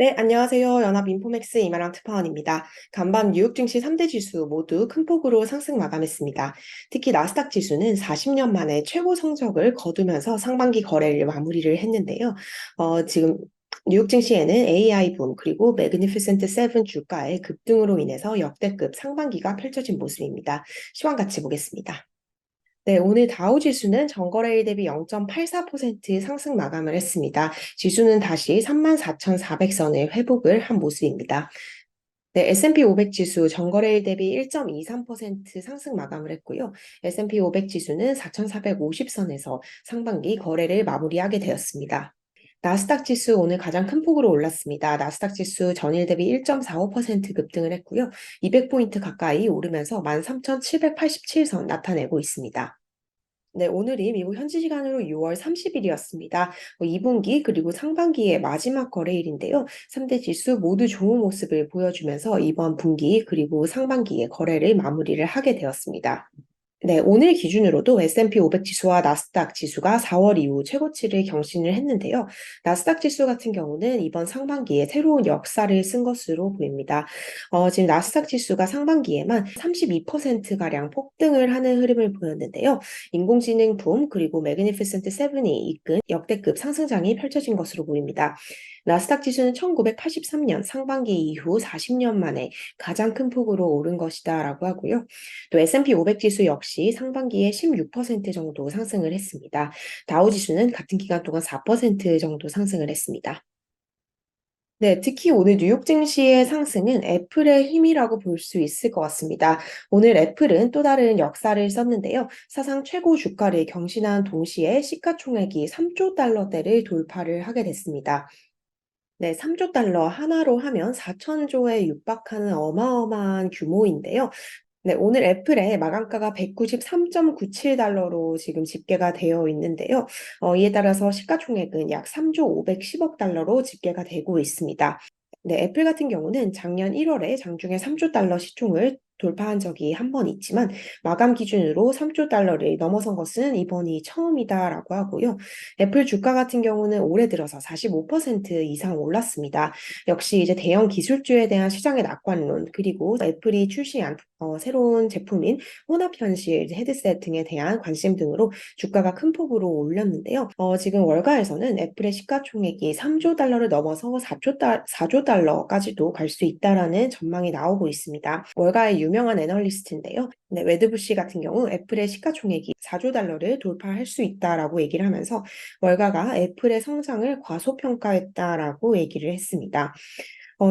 네, 안녕하세요. 연합인포맥스 이마랑 특파원입니다. 간밤 뉴욕 증시 3대 지수 모두 큰 폭으로 상승 마감했습니다. 특히 나스닥 지수는 40년 만에 최고 성적을 거두면서 상반기 거래를 마무리를 했는데요. 지금 뉴욕 증시에는 AI 붐 그리고 매그니피센트 세븐 주가의 급등으로 인해서 역대급 상반기가 펼쳐진 모습입니다. 시황 같이 보겠습니다. 네, 오늘 다우 지수는 전거래일 대비 0.84% 상승 마감을 했습니다. 지수는 다시 34,400선을 회복을 한 모습입니다. 네, S&P 500 지수 전거래일 대비 1.23% 상승 마감을 했고요. S&P 500 지수는 4,450선에서 상반기 거래를 마무리하게 되었습니다. 나스닥 지수 오늘 가장 큰 폭으로 올랐습니다. 나스닥 지수 전일 대비 1.45% 급등을 했고요. 200포인트 가까이 오르면서 13,787선 나타내고 있습니다. 네, 오늘이 미국 현지 시간으로 6월 30일이었습니다. 2분기 그리고 상반기의 마지막 거래일인데요. 3대 지수 모두 좋은 모습을 보여주면서 이번 분기 그리고 상반기의 거래를 마무리를 하게 되었습니다. 네, 오늘 기준으로도 S&P 500 지수와 나스닥 지수가 4월 이후 최고치를 경신을 했는데요. 나스닥 지수 같은 경우는 이번 상반기에 새로운 역사를 쓴 것으로 보입니다. 지금 나스닥 지수가 상반기에만 32%가량 폭등을 하는 흐름을 보였는데요. 인공지능 붐 그리고 매그니피센트 세븐이 이끈 역대급 상승장이 펼쳐진 것으로 보입니다. 나스닥 지수는 1983년 상반기 이후 40년 만에 가장 큰 폭으로 오른 것이다라고 하고요. 또 S&P 500 지수 역시 상반기에 16% 정도 상승을 했습니다. 다우 지수는 같은 기간 동안 4% 정도 상승을 했습니다. 네, 특히 오늘 뉴욕 증시의 상승은 애플의 힘이라고 볼 수 있을 것 같습니다. 오늘 애플은 또 다른 역사를 썼는데요. 사상 최고 주가를 경신한 동시에 시가총액이 3조 달러대를 돌파를 하게 됐습니다. 네, 3조 달러 하나로 하면 4천조에 육박하는 어마어마한 규모인데요. 네, 오늘 애플의 마감가가 193.97달러로 지금 집계가 되어 있는데요. 이에 따라서 시가총액은 약 3조 510억 달러로 집계가 되고 있습니다. 네, 애플 같은 경우는 작년 1월에 장중에 3조 달러 시총을 돌파한 적이 한 번 있지만 마감 기준으로 3조 달러를 넘어선 것은 이번이 처음이다라고 하고요. 애플 주가 같은 경우는 올해 들어서 45% 이상 올랐습니다. 역시 이제 대형 기술주에 대한 시장의 낙관론 그리고 애플이 출시한 새로운 제품인 혼합 현실 헤드셋 등에 대한 관심 등으로 주가가 큰 폭으로 올렸는데요. 지금 월가에서는 애플의 시가총액이 3조 달러를 넘어서 4조 달러까지도 갈 수 있다라는 전망이 나오고 있습니다. 월가의 유명한 애널리스트인데요. 네, 웨드부시 같은 경우 애플의 시가총액이 4조 달러를 돌파할 수 있다라고 얘기를 하면서 월가가 애플의 성장을 과소평가했다라고 얘기를 했습니다.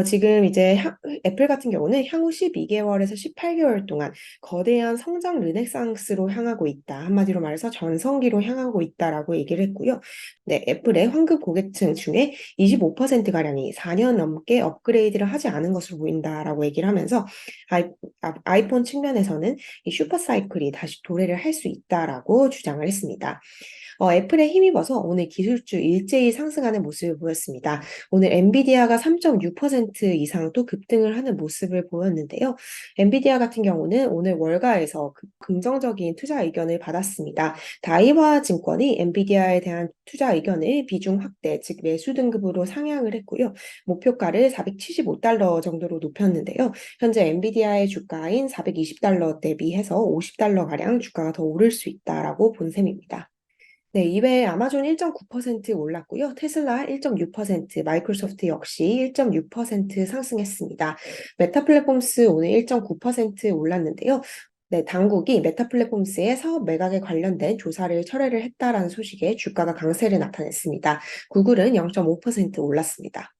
지금 이제 애플 같은 경우는 향후 12개월에서 18개월 동안 거대한 성장 르네상스로 향하고 있다. 한마디로 말해서 전성기로 향하고 있다라고 얘기를 했고요. 네, 애플의 황금 고객층 중에 25%가량이 4년 넘게 업그레이드를 하지 않은 것으로 보인다라고 얘기를 하면서 아이폰 측면에서는 이 슈퍼사이클이 다시 도래를 할 수 있다라고 주장을 했습니다. 애플에 힘입어서 오늘 기술주 일제히 상승하는 모습을 보였습니다. 오늘 엔비디아가 3.6% 이상 또 급등을 하는 모습을 보였는데요. 엔비디아 같은 경우는 오늘 월가에서 긍정적인 투자 의견을 받았습니다. 다이와 증권이 엔비디아에 대한 투자 의견을 비중 확대, 즉 매수 등급으로 상향을 했고요. 목표가를 475달러 정도로 높였는데요. 현재 엔비디아의 주가인 420달러 대비해서 50달러가량 주가가 더 오를 수 있다라고 본 셈입니다. 네, 이외에 아마존 1.9% 올랐고요. 테슬라 1.6%, 마이크로소프트 역시 1.6% 상승했습니다. 메타 플랫폼스 오늘 1.9% 올랐는데요. 네, 당국이 메타 플랫폼스의 사업 매각에 관련된 조사를 철회를 했다라는 소식에 주가가 강세를 나타냈습니다. 구글은 0.5% 올랐습니다.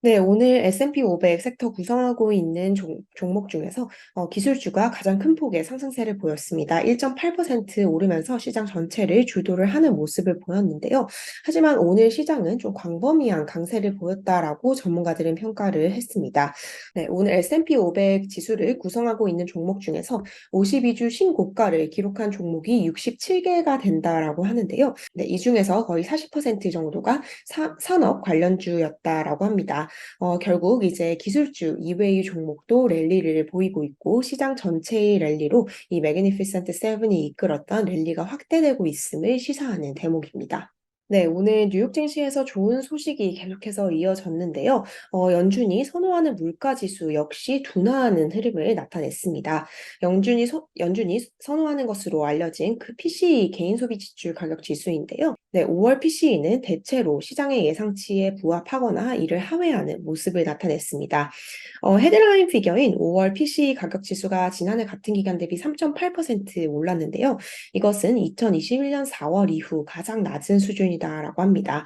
네, 오늘 S&P 500 섹터 구성하고 있는 종목 중에서 기술주가 가장 큰 폭의 상승세를 보였습니다. 1.8% 오르면서 시장 전체를 주도를 하는 모습을 보였는데요. 하지만 오늘 시장은 좀 광범위한 강세를 보였다라고 전문가들은 평가를 했습니다. 네, 오늘 S&P 500 지수를 구성하고 있는 종목 중에서 52주 신고가를 기록한 종목이 67개가 된다라고 하는데요. 네, 이 중에서 거의 40% 정도가 산업 관련주였다라고 합니다. 결국 이제 기술주 이외의 종목도 랠리를 보이고 있고 시장 전체의 랠리로 이 매그니피센트 세븐이 이끌었던 랠리가 확대되고 있음을 시사하는 대목입니다. 네, 오늘 뉴욕 증시에서 좋은 소식이 계속해서 이어졌는데요. 연준이 선호하는 물가 지수 역시 둔화하는 흐름을 나타냈습니다. 연준이 선호하는 것으로 알려진 그 PCE 개인 소비 지출 가격 지수인데요. 네, 5월 PCE는 대체로 시장의 예상치에 부합하거나 이를 하회하는 모습을 나타냈습니다. 헤드라인 피겨인 5월 PC 가격 지수가 지난해 같은 기간 대비 3.8% 올랐는데요. 이것은 2021년 4월 이후 가장 낮은 수준이다라고 합니다.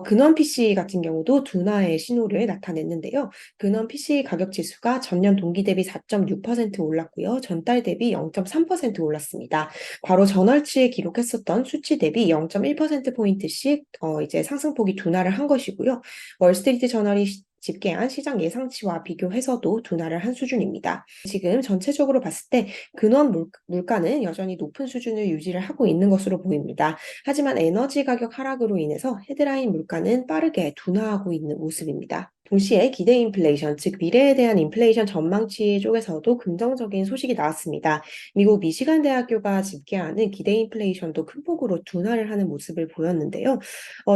근원 PC 같은 경우도 둔화의 신호를 나타냈는데요. 근원 PC 가격 지수가 전년 동기 대비 4.6% 올랐고요. 전달 대비 0.3% 올랐습니다. 바로 전월치에 기록했었던 수치 대비 0.1%포인트씩 이제 상승폭이 둔화를 한 것이고요. 월스트리트 저널이 집계한 시장 예상치와 비교해서도 둔화를 한 수준입니다. 지금 전체적으로 봤을 때 근원 물가는 여전히 높은 수준을 유지를 하고 있는 것으로 보입니다. 하지만 에너지 가격 하락으로 인해서 헤드라인 물가는 빠르게 둔화하고 있는 모습입니다. 동시에 기대 인플레이션, 즉 미래에 대한 인플레이션 전망치 쪽에서도 긍정적인 소식이 나왔습니다. 미국 미시간 대학교가 집계하는 기대 인플레이션도 큰 폭으로 둔화를 하는 모습을 보였는데요.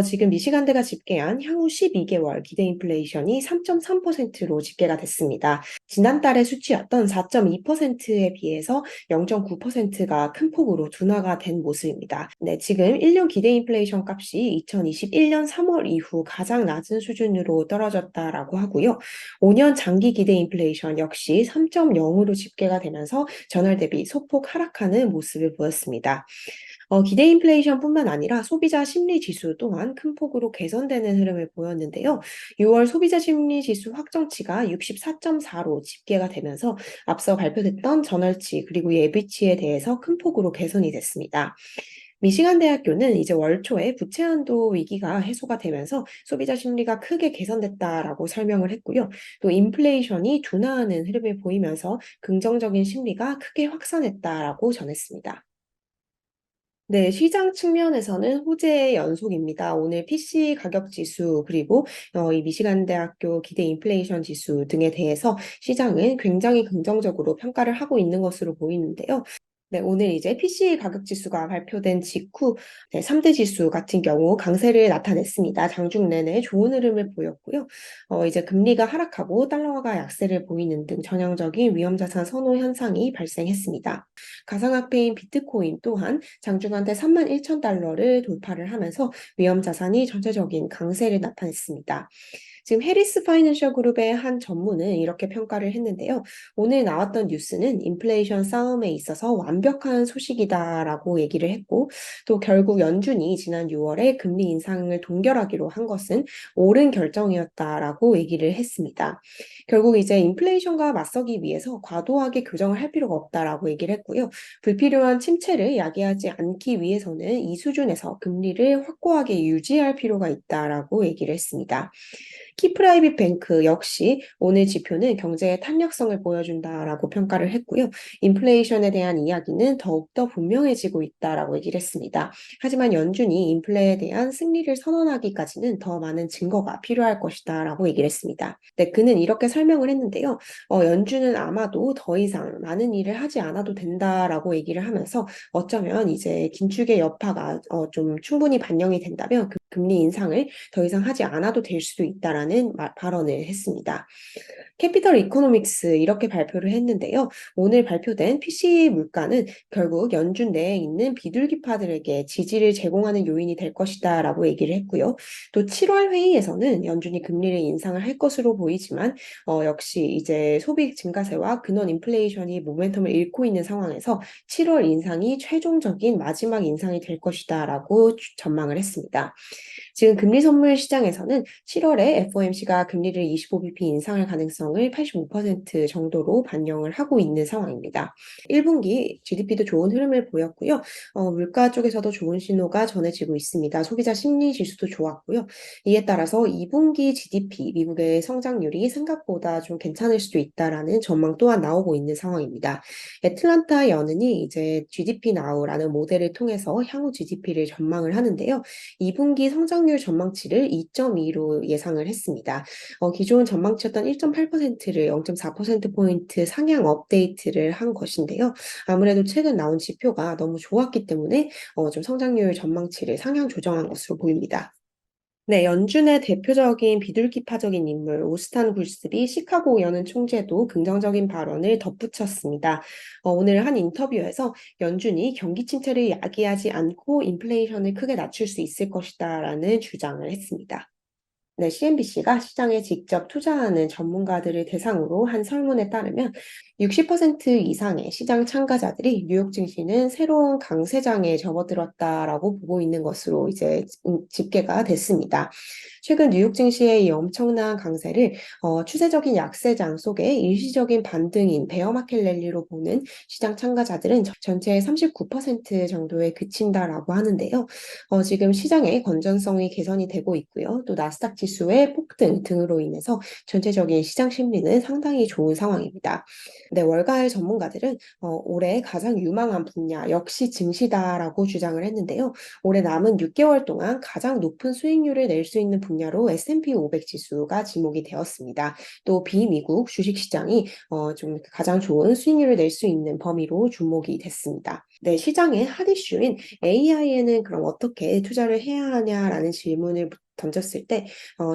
지금 미시간대가 집계한 향후 12개월 기대 인플레이션이 3.3%로 집계가 됐습니다. 지난달의 수치였던 4.2%에 비해서 0.9%가 큰 폭으로 둔화가 된 모습입니다. 네, 지금 1년 기대 인플레이션 값이 2021년 3월 이후 가장 낮은 수준으로 떨어졌다라고 하고요. 5년 장기 기대 인플레이션 역시 3.0으로 집계가 되면서 전월 대비 소폭 하락하는 모습을 보였습니다. 기대 인플레이션뿐만 아니라 소비자 심리 지수 또한 큰 폭으로 개선되는 흐름을 보였는데요. 6월 소비자 심리 지수 확정치가 64.4로 집계가 되면서 앞서 발표됐던 전월치 그리고 예비치에 대해서 큰 폭으로 개선이 됐습니다. 미시간 대학교는 이제 월 초에 부채 한도 위기가 해소가 되면서 소비자 심리가 크게 개선됐다라고 설명을 했고요. 또 인플레이션이 둔화하는 흐름을 보이면서 긍정적인 심리가 크게 확산했다라고 전했습니다. 네, 시장 측면에서는 호재의 연속입니다. 오늘 PC 가격 지수 그리고 이 미시간 대학교 기대 인플레이션 지수 등에 대해서 시장은 굉장히 긍정적으로 평가를 하고 있는 것으로 보이는데요. 네, 오늘 이제 PC 가격 지수가 발표된 직후 3대 지수 같은 경우 강세를 나타냈습니다. 장중 내내 좋은 흐름을 보였고요. 이제 금리가 하락하고 달러화가 약세를 보이는 등 전형적인 위험자산 선호 현상이 발생했습니다. 가상화폐인 비트코인 또한 장중한테 31,000달러를 돌파를 하면서 위험자산이 전체적인 강세를 나타냈습니다. 지금 해리스 파이낸셜 그룹의 한 전문은 이렇게 평가를 했는데요. 오늘 나왔던 뉴스는 인플레이션 싸움에 있어서 완벽한 소식이다라고 얘기를 했고, 또 결국 연준이 지난 6월에 금리 인상을 동결하기로 한 것은 옳은 결정이었다라고 얘기를 했습니다. 결국 이제 인플레이션과 맞서기 위해서 과도하게 교정을 할 필요가 없다라고 얘기를 했고요. 불필요한 침체를 야기하지 않기 위해서는 이 수준에서 금리를 확고하게 유지할 필요가 있다라고 얘기를 했습니다. 키프라이빗 뱅크 역시 오늘 지표는 경제의 탄력성을 보여준다라고 평가를 했고요. 인플레이션에 대한 이야기는 더욱더 분명해지고 있다라고 얘기를 했습니다. 하지만 연준이 인플레에 대한 승리를 선언하기까지는 더 많은 증거가 필요할 것이다라고 얘기를 했습니다. 네, 그는 이렇게 설명을 했는데요. 연준은 아마도 더 이상 많은 일을 하지 않아도 된다라고 얘기를 하면서 어쩌면 이제 긴축의 여파가 좀 충분히 반영이 된다면 그 금리 인상을 더 이상 하지 않아도 될 수도 있다라는 발언을 했습니다. 캐피털 이코노믹스 이렇게 발표를 했는데요. 오늘 발표된 PCE 물가는 결국 연준 내에 있는 비둘기파들에게 지지를 제공하는 요인이 될 것이다라고 얘기를 했고요. 또 7월 회의에서는 연준이 금리를 인상을 할 것으로 보이지만 역시 이제 소비 증가세와 근원 인플레이션이 모멘텀을 잃고 있는 상황에서 7월 인상이 최종적인 마지막 인상이 될 것이다라고 전망을 했습니다. 지금 금리 선물 시장에서는 7월에 FOMC가 금리를 25bp 인상할 가능성을 85% 정도로 반영을 하고 있는 상황입니다. 1분기 GDP도 좋은 흐름을 보였고요. 물가 쪽에서도 좋은 신호가 전해지고 있습니다. 소비자 심리 지수도 좋았고요. 이에 따라서 2분기 GDP, 미국의 성장률이 생각보다 좀 괜찮을 수도 있다라는 전망 또한 나오고 있는 상황입니다. 애틀란타 연은이 이제 GDP 나우라는 모델을 통해서 향후 GDP를 전망을 하는데요. 2분기 성장 성장률 전망치를 2.2로 예상을 했습니다. 기존 전망치였던 1.8%를 0.4%포인트 상향 업데이트를 한 것인데요. 아무래도 최근 나온 지표가 너무 좋았기 때문에 좀 성장률 전망치를 상향 조정한 것으로 보입니다. 네, 연준의 대표적인 비둘기파적인 인물 오스탄 굴스비 시카고 연은 총재도 긍정적인 발언을 덧붙였습니다. 오늘 한 인터뷰에서 연준이 경기 침체를 야기하지 않고 인플레이션을 크게 낮출 수 있을 것이다라는 주장을 했습니다. 네, CNBC가 시장에 직접 투자하는 전문가들을 대상으로 한 설문에 따르면 60% 이상의 시장 참가자들이 뉴욕 증시는 새로운 강세장에 접어들었다라고 보고 있는 것으로 이제 집계가 됐습니다. 최근 뉴욕 증시의 이 엄청난 강세를 추세적인 약세장 속에 일시적인 반등인 베어마켓 랠리로 보는 시장 참가자들은 전체의 39% 정도에 그친다라고 하는데요. 지금 시장의 건전성이 개선이 되고 있고요. 또 나스닥 지수의 폭등 등으로 인해서 전체적인 시장 심리는 상당히 좋은 상황입니다. 네, 월가의 전문가들은 올해 가장 유망한 분야 역시 증시다라고 주장을 했는데요. 올해 남은 6개월 동안 가장 높은 수익률을 낼 수 있는 분야로 S&P 500 지수가 지목이 되었습니다. 또 비미국 주식시장이 좀 가장 좋은 수익률을 낼 수 있는 범위로 주목이 됐습니다. 네, 시장의 핫 이슈인 AI에는 그럼 어떻게 투자를 해야 하냐라는 질문을 던졌을 때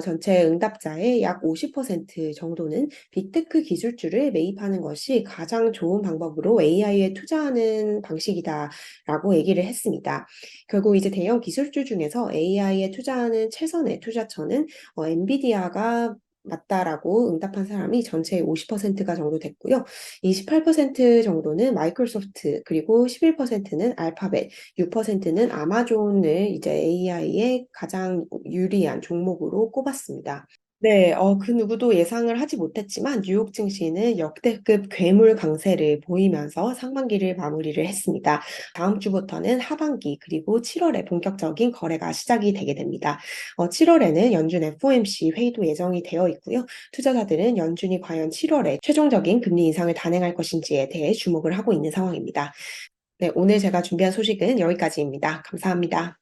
전체 응답자의 약 50% 정도는 빅테크 기술주를 매입하는 것이 가장 좋은 방법으로 AI에 투자하는 방식이다라고 얘기를 했습니다. 결국 이제 대형 기술주 중에서 AI에 투자하는 최선의 투자처는 엔비디아가 맞다라고 응답한 사람이 전체의 50%가 정도 됐고요. 28% 정도는 마이크로소프트, 그리고 11%는 알파벳, 6%는 아마존을 이제 AI의 가장 유리한 종목으로 꼽았습니다. 네, 그 누구도 예상을 하지 못했지만 뉴욕 증시는 역대급 괴물 강세를 보이면서 상반기를 마무리를 했습니다. 다음 주부터는 하반기 그리고 7월에 본격적인 거래가 시작이 되게 됩니다. 7월에는 연준 FOMC 회의도 예정이 되어 있고요. 투자자들은 연준이 과연 7월에 최종적인 금리 인상을 단행할 것인지에 대해 주목을 하고 있는 상황입니다. 네, 오늘 제가 준비한 소식은 여기까지입니다. 감사합니다.